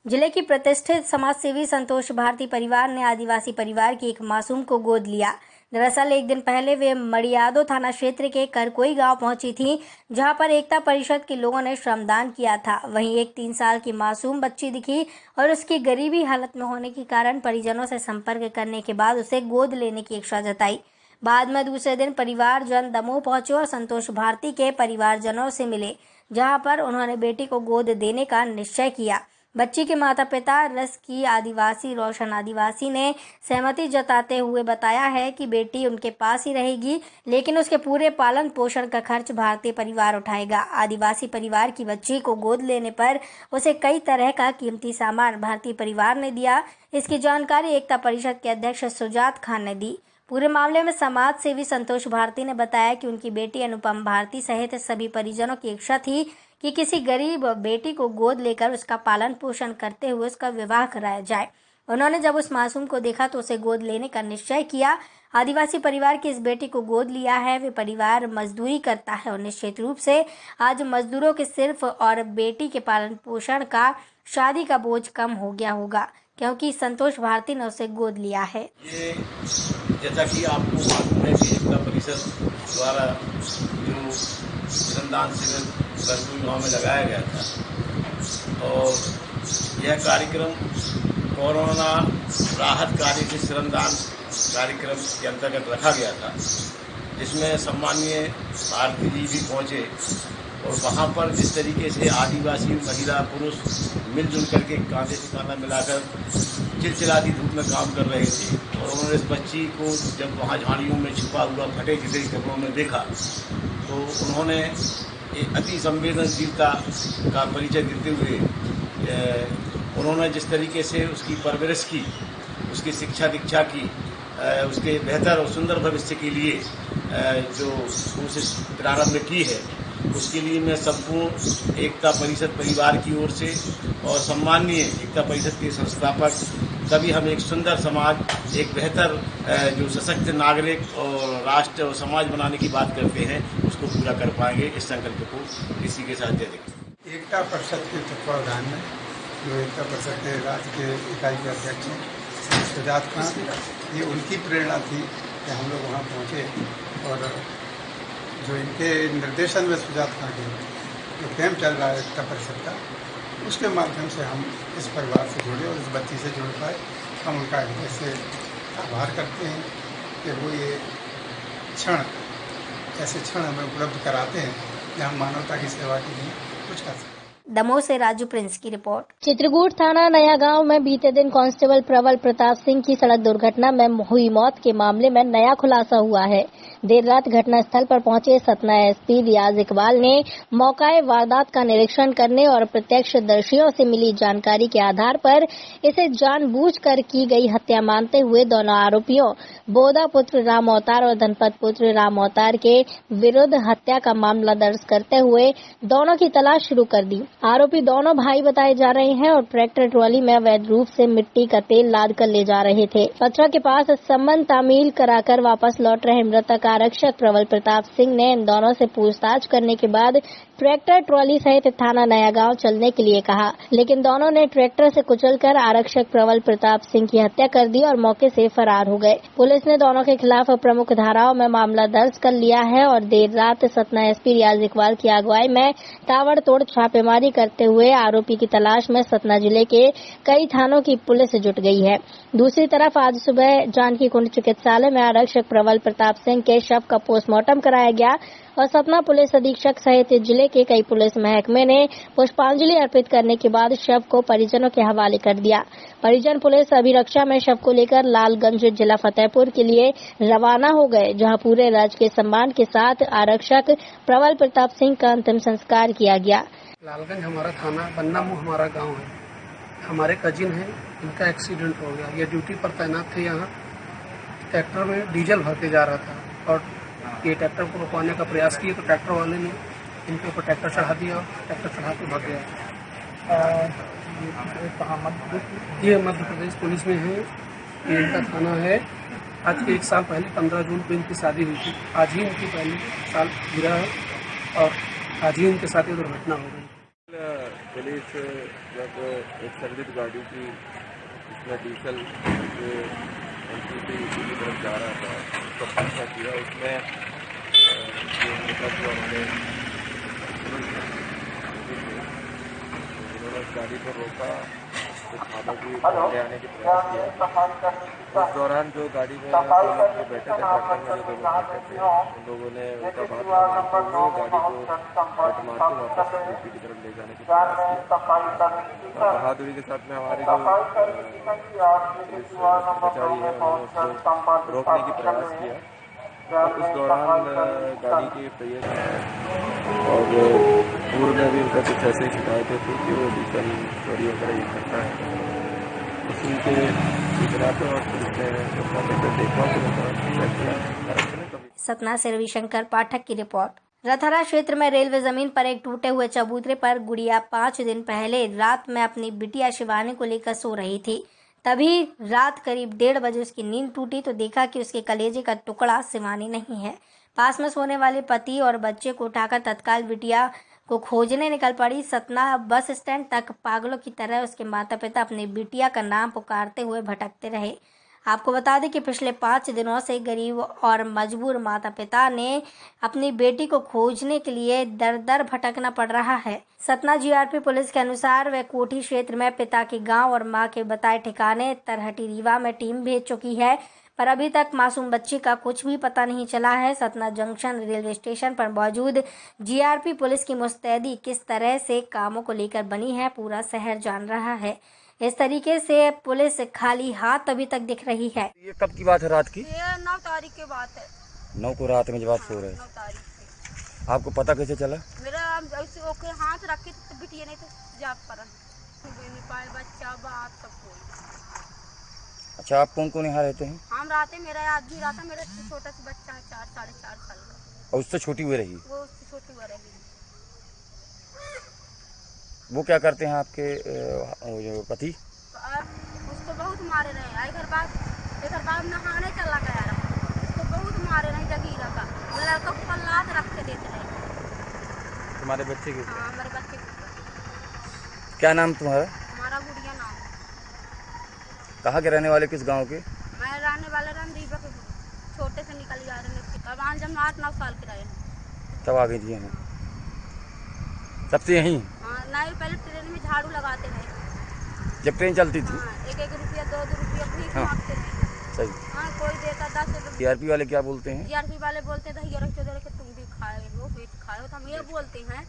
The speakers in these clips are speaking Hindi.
जिले की प्रतिष्ठित समाजसेवी संतोष भारती परिवार ने आदिवासी परिवार की एक मासूम को गोद लिया। दरअसल एक दिन पहले वे मड़ियादो थाना क्षेत्र के करकोई गांव पहुंची थी, जहां पर एकता परिषद के लोगों ने श्रमदान किया था। वहीं एक 3 साल की मासूम बच्ची दिखी और उसकी गरीबी हालत में होने के कारण परिजनों से संपर्क करने के बाद उसे गोद लेने की इच्छा जताई। बाद में दूसरे दिन परिवारजन दमोह पहुंचे और संतोष भारती के परिवारजनों से मिले, जहां पर उन्होंने बेटी को गोद देने का निश्चय किया। बच्ची के माता पिता रस की आदिवासी रोशन आदिवासी ने सहमति जताते हुए बताया है कि बेटी उनके पास ही रहेगी, लेकिन उसके पूरे पालन पोषण का खर्च भारतीय परिवार उठाएगा। आदिवासी परिवार की बच्ची को गोद लेने पर उसे कई तरह का कीमती सामान भारतीय परिवार ने दिया। इसकी जानकारी एकता परिषद के अध्यक्ष सुजात खान ने दी। पूरे मामले में समाज सेवी संतोष भारती ने बताया कि उनकी बेटी अनुपम भारती सहित सभी परिजनों की इच्छा थी कि किसी गरीब बेटी को गोद लेकर उसका पालन पोषण करते हुए उसका विवाह कराया जाए। उन्होंने जब उस मासूम को देखा तो उसे गोद लेने का निश्चय किया। आदिवासी परिवार की इस बेटी को गोद लिया है। वे परिवार मजदूरी करता है और निश्चित रूप से आज मजदूरों के सिर्फ और बेटी के पालन पोषण का शादी का बोझ कम हो गया होगा, क्योंकि संतोष भारती ने उसे गोद लिया है। ये जैसा कि आपको मालूम है कि एकता परिषद द्वारा जो श्रमदान शिविर करकोई गाँव में लगाया गया था और यह कार्यक्रम कोरोना राहत कार्य के श्रमदान कार्यक्रम के अंतर्गत रखा गया था, जिसमें सम्मानीय भारती जी भी पहुँचे और वहाँ पर जिस तरीके से आदिवासी महिला पुरुष मिलजुल करके कांधे से कांधा मिलाकर चिलचिलाती धूप में काम कर रहे थे और उन्होंने इस बच्ची को जब वहाँ झाड़ियों में छुपा हुआ फटे जैसे कपड़ों में देखा तो उन्होंने एक अति संवेदनशीलता का परिचय देते हुए उन्होंने जिस तरीके से उसकी परवरिश की, उसकी शिक्षा दीक्षा की, उसके बेहतर और सुंदर भविष्य के लिए जो कोशिश प्रारंभ की है, उसके लिए मैं संपूर्ण एकता परिषद परिवार की ओर से और सम्माननीय एकता परिषद के संस्थापक तभी हम एक सुंदर समाज, एक बेहतर जो सशक्त नागरिक और राष्ट्र और समाज बनाने की बात करते हैं उसको पूरा कर पाएंगे। इस संकल्प को इसी के साथ देखें। एकता परिषद के तत्वावधान में जो एकता परिषद के राज्य के इकाई के अध्यक्ष हैं सुजात खान, ये उनकी प्रेरणा थी कि हम लोग वहाँ पहुँचे और जो इनके निर्देशन में सुजात खान के जो कैंप चल रहा है एकता परिषद का, उसके माध्यम से हम इस परिवार से जुड़े और इस बच्ची से जुड़ पाए। हम उनका हृदय से आभार करते हैं कि वो ये ऐसे क्षण हमें उपलब्ध कराते हैं कि हम मानवता की सेवा के लिए कुछ कर सकते हैं। दमोह से राजू प्रिंस की रिपोर्ट। चित्रकूट थाना नया गांव में बीते दिन कांस्टेबल प्रबल प्रताप सिंह की सड़क दुर्घटना में हुई मौत के मामले में नया खुलासा हुआ है। देर रात घटनास्थल पर पहुंचे सतना एसपी रियाज इकबाल ने मौकाए वारदात का निरीक्षण करने और प्रत्यक्षदर्शियों से मिली जानकारी के आधार पर इसे जानबूझकर की गई हत्या मानते हुए दोनों आरोपियों बोधा पुत्र राम अवतार और धनपत पुत्र राम अवतार के विरुद्ध हत्या का मामला दर्ज करते हुए दोनों की तलाश शुरू कर दी। आरोपी दोनों भाई बताए जा रहे हैं और ट्रैक्टर ट्रॉली में अवैध रूप से मिट्टी का तेल लाद कर ले जा रहे थे। पथरा के पास संबंध तामील कराकर वापस लौट रहे मृतक आरक्षक प्रबल प्रताप सिंह ने इन दोनों से पूछताछ करने के बाद ट्रैक्टर ट्रॉली सहित थाना नया गांव चलने के लिए कहा, लेकिन दोनों ने ट्रैक्टर से कुचलकर आरक्षक प्रबल प्रताप सिंह की हत्या कर दी और मौके से फरार हो गए। पुलिस ने दोनों के खिलाफ प्रमुख धाराओं में मामला दर्ज कर लिया है और देर रात सतना एसपी रियाज इकबाल की अगुवाई में ताबड़तोड़ छापेमारी करते हुए आरोपी की तलाश में सतना जिले के कई थानों की पुलिस जुट गई है। दूसरी तरफ आज सुबह जानकी कुंड चिकित्सालय में आरक्षक प्रबल प्रताप सिंह के शव का पोस्टमार्टम कराया गया और सतना पुलिस अधीक्षक सहित जिले के कई पुलिस महकमे ने पुष्पांजलि अर्पित करने के बाद शव को परिजनों के हवाले कर दिया। परिजन पुलिस अभिरक्षा में शव को लेकर लालगंज जिला फतेहपुर के लिए रवाना हो गए, जहां पूरे राजकीय सम्मान के साथ आरक्षक प्रबल प्रताप सिंह का अंतिम संस्कार किया गया। लालगंज हमारा थाना, बन्नामुह हमारा गाँव है। हमारे कजिन है, इनका एक्सीडेंट हो गया। ये ड्यूटी पर तैनात थे। यहाँ ट्रैक्टर में डीजल भर के जा रहा था और ये ट्रैक्टर को रुकवाने का प्रयास किए तो ट्रैक्टर वाले ने इनके ऊपर ट्रैक्टर चढ़ा दिया। ट्रैक्टर चढ़ा के भाग गया। ये मध्य प्रदेश पुलिस में है। ये इनका थाना है। आज के 1 साल पहले 15 जून को इनकी शादी हुई थी। आज ही इनकी पहली साल गिरा है और आज ही इनके साथ ये दुर्घटना हो गई। पुलिस जब एक संदिग्ध गाड़ी की इसमें डीजल के एनटीपी की तरफ जा रहा था उसका पीछा किया। उसमें जो हमारे उन्होंने उस गाड़ी को रोका, कुछ सामग्री ले आने की प्रयास किया। उस दौरान जो गाड़ी में जो बैठे थे ट्रैक्टर में, जो लोग बैठे थे, उन लोगों ने उनका बात मानते हुए गाड़ी को कट मार के वापस यूपी की तरफ ले जाने की प्रयास किया। और बहादुरी के साथ में हमारे जो पुलिस कर्मचारी है उन्होंने उसको रोकने की प्रयास किया। और उस दौरान गाड़ी के पहिए और पूर्व में भी उनका कुछ ऐसे शिकायतें थी कि वो डीजल चोरी वगैरह ये करता है। उसी के सूचना पर और पुलिस ने देखा। सतना से रविशंकर पाठक की रिपोर्ट। रथहरा क्षेत्र में रेलवे जमीन पर एक टूटे हुए चबूतरे पर गुड़िया 5 दिन पहले रात में अपनी बिटिया शिवानी को लेकर सो रही थी। तभी रात करीब 1:30 बजे उसकी नींद टूटी तो देखा कि उसके कलेजे का टुकड़ा शिवानी नहीं है। पास में सोने वाले पति और बच्चे को उठाकर तत्काल बिटिया को खोजने निकल पड़ी। सतना बस स्टैंड तक पागलों की तरह उसके माता पिता अपनी बिटिया का नाम पुकारते हुए भटकते रहे। आपको बता दें कि पिछले 5 दिनों से गरीब और मजबूर माता पिता ने अपनी बेटी को खोजने के लिए दर दर भटकना पड़ रहा है। सतना जीआरपी पुलिस के अनुसार वह कोठी क्षेत्र में पिता के गांव और मां के बताए ठिकाने तरहटी रीवा में टीम भेज चुकी है, पर अभी तक मासूम बच्ची का कुछ भी पता नहीं चला है। सतना जंक्शन रेलवे स्टेशन पर मौजूद जीआरपी पुलिस की मुस्तैदी किस तरह से कामों को लेकर बनी है, पूरा शहर जान रहा है। इस तरीके से पुलिस खाली हाथ अभी तक दिख रही है। ये कब की बात है? रात की? ये 9 तारीख की बात है। 9 को रात में जब आप सो रहे? 9 तारीख की। आपको पता कैसे चला? मेरा ऐसे ओके हाथ रख के तो बिटिया नहीं तो जाप पर पाए बच्चा बात सब कोई। अच्छा, आप कौन कौन यहाँ रहते हैं? हम रहते, मेरा आदमी रहता, मेरा छोटा सा बच्चा है 4 साढ़े 4 साल का। और उससे छोटी हुई रही? वो उससे छोटी हुई रही। वो क्या करते हैं आपके पति? उसको बहुत मारे रहे। एक बार नहाने चला गया रहा, उसको बहुत मारे रहे जगीरा का। लड़का को पल्लाद रख के देते रहे। तुम्हारे बच्चे के? हाँ, हमारे बच्चे के। क्या नाम तुम्हारा? हमारा गुड़िया नाम। कहाँ के रहने वाले, किस गांव के? मैं रहने वाले रीवा के, छोटे से निकल जा रहे हैं। अब आज हम 8-9 साल के रहे। तब आ गई थी यहाँ? सबसे यहीं? हाँ, नहीं, पहले ट्रेन में झाड़ू लगाते रहे जब ट्रेन चलती थी। हाँ, 1-1 रुपया 2-2 रुपया भी मांगते थे। सही। हाँ, कोई देता 10 रुपये। जीआरपी वाले क्या बोलते हैं? जीआरपी वाले बोलते थे कि तुम भी खाए लो, बेच खाए हो। तो हम ये बोलते हैं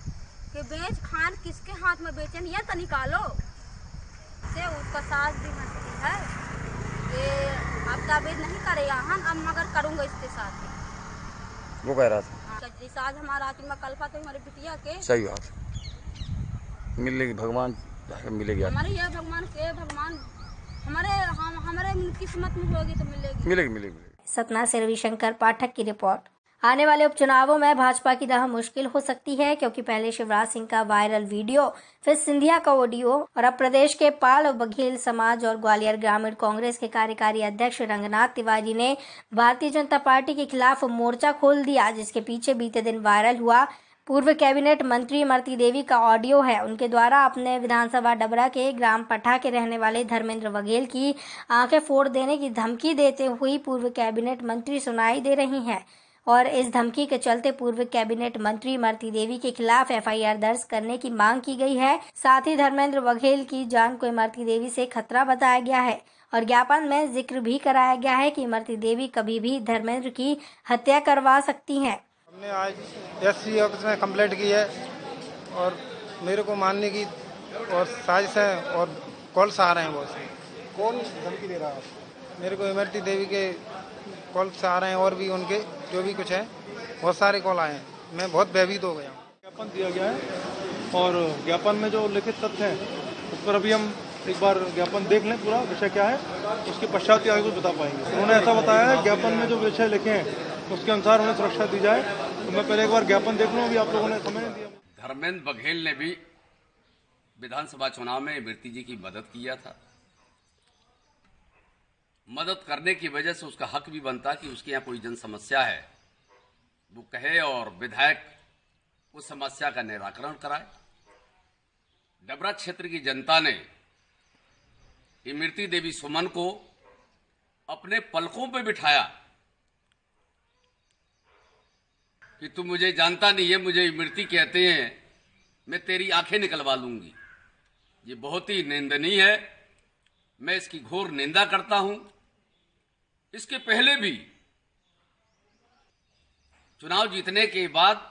कि बेच खान किसके हाथ में बेचें, ये तो निकालो से। उसका सास भी हंसती है कि अब ताबीज नहीं करेगा हम, अब मगर करूँगा इसके साथ। वो कह रहा था साज हमारा आती में कल्पा तो हमारी बिटिया के। सही बात, मिलेगी, भगवान मिलेगी। हमारे ये भगवान हमारे किस्मत में होगी तो मिलेगी। सतना से रविशंकर पाठक की रिपोर्ट। आने वाले उपचुनावों में भाजपा की राह मुश्किल हो सकती है, क्योंकि पहले शिवराज सिंह का वायरल वीडियो, फिर सिंधिया का ऑडियो और अब प्रदेश के पाल और बघेल समाज और ग्वालियर ग्रामीण कांग्रेस के कार्यकारी अध्यक्ष रंगनाथ तिवारी ने भारतीय जनता पार्टी के खिलाफ मोर्चा खोल दिया, जिसके पीछे बीते दिन वायरल हुआ पूर्व कैबिनेट मंत्री इमरती देवी का ऑडियो है। उनके द्वारा अपने विधानसभा डबरा के ग्राम पठा के रहने वाले धर्मेंद्र बघेल की आंखें फोड़ देने की धमकी देते हुए पूर्व कैबिनेट मंत्री सुनाई दे रही हैं, और इस धमकी के चलते पूर्व कैबिनेट मंत्री इमरती देवी के खिलाफ एफआईआर दर्ज करने की मांग की गई है। साथ ही धर्मेंद्र बघेल की जान को इमरती देवी से खतरा बताया गया है और ज्ञापन में जिक्र भी कराया गया है कि इमरती देवी कभी भी धर्मेंद्र की हत्या करवा सकती हैं। हमने आज एसपी ऑफिस में कंप्लेंट की है और मेरे को मारने की और साजिश है और कॉल्स आ रहे हैं बहुत से। कौन धमकी दे रहा है? मेरे को इमरती देवी के कॉल्स आ रहे हैं और भी उनके जो भी कुछ है बहुत सारे कॉल आए हैं। मैं बहुत भयभीत हो गया हूँ। ज्ञापन दिया गया है और ज्ञापन में जो लिखित तथ्य हैं उस पर अभी हम एक बार ज्ञापन देख लें, पूरा विषय क्या है, उसके पश्चात ही आगे कुछ बता पाएंगे। उन्होंने ऐसा बताया है ज्ञापन में जो विषय लिखे हैं उसके अनुसार उन्हें सुरक्षा दी जाए, तो मैं पहले एक बार ज्ञापन देख लूँ। अभी आप लोगों ने समय दिया। धर्मेंद्र बघेल ने भी विधानसभा चुनाव में इमरती जी की मदद किया था। मदद करने की वजह से उसका हक भी बनता कि उसके यहाँ कोई जन समस्या है वो कहे और विधायक उस समस्या का निराकरण कराए। डबरा क्षेत्र की जनता ने इमरती देवी सुमन को अपने पलकों पे बिठाया कि तू मुझे जानता नहीं है, मुझे इमरती कहते हैं, मैं तेरी आंखें निकलवा लूंगी। ये बहुत ही निंदनीय है, मैं इसकी घोर निंदा करता हूं। इसके पहले भी चुनाव जीतने के बाद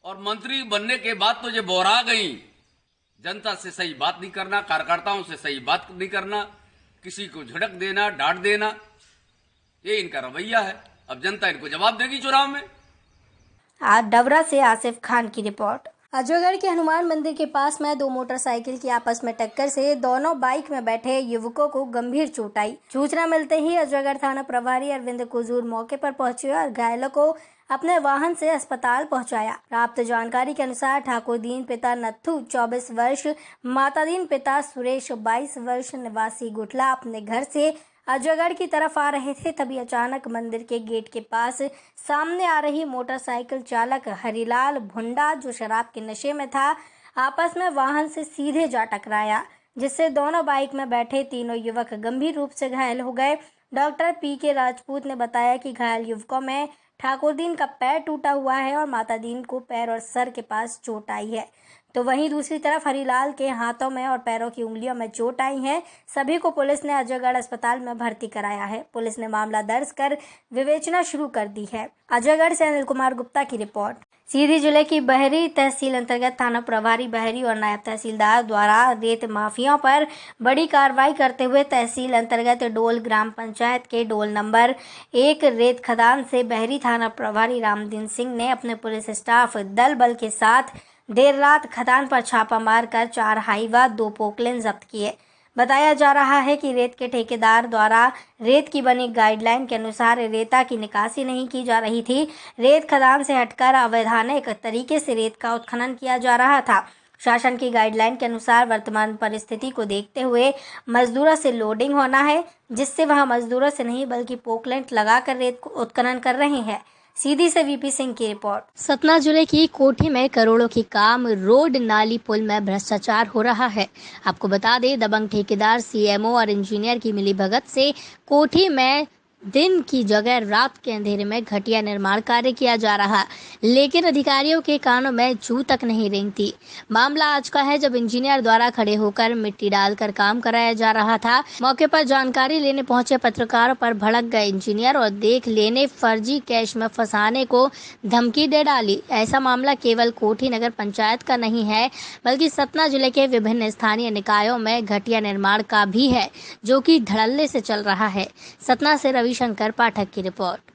और मंत्री बनने के बाद तो ये बोरा गई। जनता से सही बात नहीं करना, कार्यकर्ताओं से सही बात नहीं करना, किसी को झड़क देना, डांट देना, ये इनका रवैया है। अब जनता इनको जवाब देगी चुनाव में। आज डबरा से आसिफ खान की रिपोर्ट। अजयगढ़ के हनुमान मंदिर के पास में दो मोटरसाइकिल की आपस में टक्कर से दोनों बाइक में बैठे युवकों को गंभीर चोट आई। सूचना मिलते ही अजयगढ़ थाना प्रभारी अरविंद कुजूर मौके पर पहुंचे और घायलों को अपने वाहन से अस्पताल पहुंचाया। प्राप्त जानकारी के अनुसार ठाकुर दीन पिता नत्थू 24 वर्ष, माता दीन पिता सुरेश 22 वर्ष निवासी गुठला अपने घर से अजयगढ़ की तरफ आ रहे थे। तभी अचानक मंदिर के गेट के पास सामने आ रही मोटरसाइकिल चालक हरिलाल भुंडा, जो शराब के नशे में था, आपस में वाहन से सीधे जा टकराया, जिससे दोनों बाइक में बैठे तीनों युवक गंभीर रूप से घायल हो गए। डॉक्टर पीके राजपूत ने बताया कि घायल युवकों में ठाकुर दीन का पैर टूटा हुआ है और माता दीन को पैर और सर के पास चोट आई है, तो वहीं दूसरी तरफ हरिलाल के हाथों में और पैरों की उंगलियों में चोट आई है। सभी को पुलिस ने अजयगढ़ अस्पताल में भर्ती कराया है। पुलिस ने मामला दर्ज कर विवेचना शुरू कर दी है। अजयगढ़ से अनिल कुमार गुप्ता की रिपोर्ट। सीधी जिले की बहरी तहसील अंतर्गत थाना प्रभारी बहरी और नायब तहसीलदार द्वारा रेत माफियाओं पर बड़ी कार्रवाई करते हुए तहसील अंतर्गत डोल ग्राम पंचायत के डोल नंबर 1 रेत खदान से बहरी थाना प्रभारी रामदीन सिंह ने अपने पुलिस स्टाफ दल बल के साथ देर रात खदान पर छापा मारकर 4 हाईवा 2 पोकलेन जब्त किए। बताया जा रहा है कि रेत के ठेकेदार द्वारा रेत की बनी गाइडलाइन के अनुसार रेता की निकासी नहीं की जा रही थी। रेत खदान से हटकर अवैधानिक तरीके से रेत का उत्खनन किया जा रहा था। शासन की गाइडलाइन के अनुसार वर्तमान परिस्थिति को देखते हुए मजदूरों से लोडिंग होना है, जिससे वह मजदूरों से नहीं बल्कि पोकलेंट लगाकर रेत को उत्खनन कर रहे हैं। सीधी से वीपी सिंह की रिपोर्ट। सतना जिले की कोठी में करोड़ों की काम, रोड नाली पुल में भ्रष्टाचार हो रहा है। आपको बता दें, दबंग ठेकेदार, सीएमओ और इंजीनियर की मिलीभगत से कोठी में दिन की जगह रात के अंधेरे में घटिया निर्माण कार्य किया जा रहा, लेकिन अधिकारियों के कानों में जू तक नहीं रेंगती। मामला आज का है, जब इंजीनियर द्वारा खड़े होकर मिट्टी डालकर काम कराया जा रहा था। मौके पर जानकारी लेने पहुंचे पत्रकारों पर भड़क गए इंजीनियर और देख लेने फर्जी कैश में फंसाने को धमकी दे डाली। ऐसा मामला केवल कोठी नगर पंचायत का नहीं है, बल्कि सतना जिले के विभिन्न स्थानीय निकायों में घटिया निर्माण का भी है, जो कि धड़ल्ले से चल रहा है। सतना से रविशंकर पाठक की रिपोर्ट।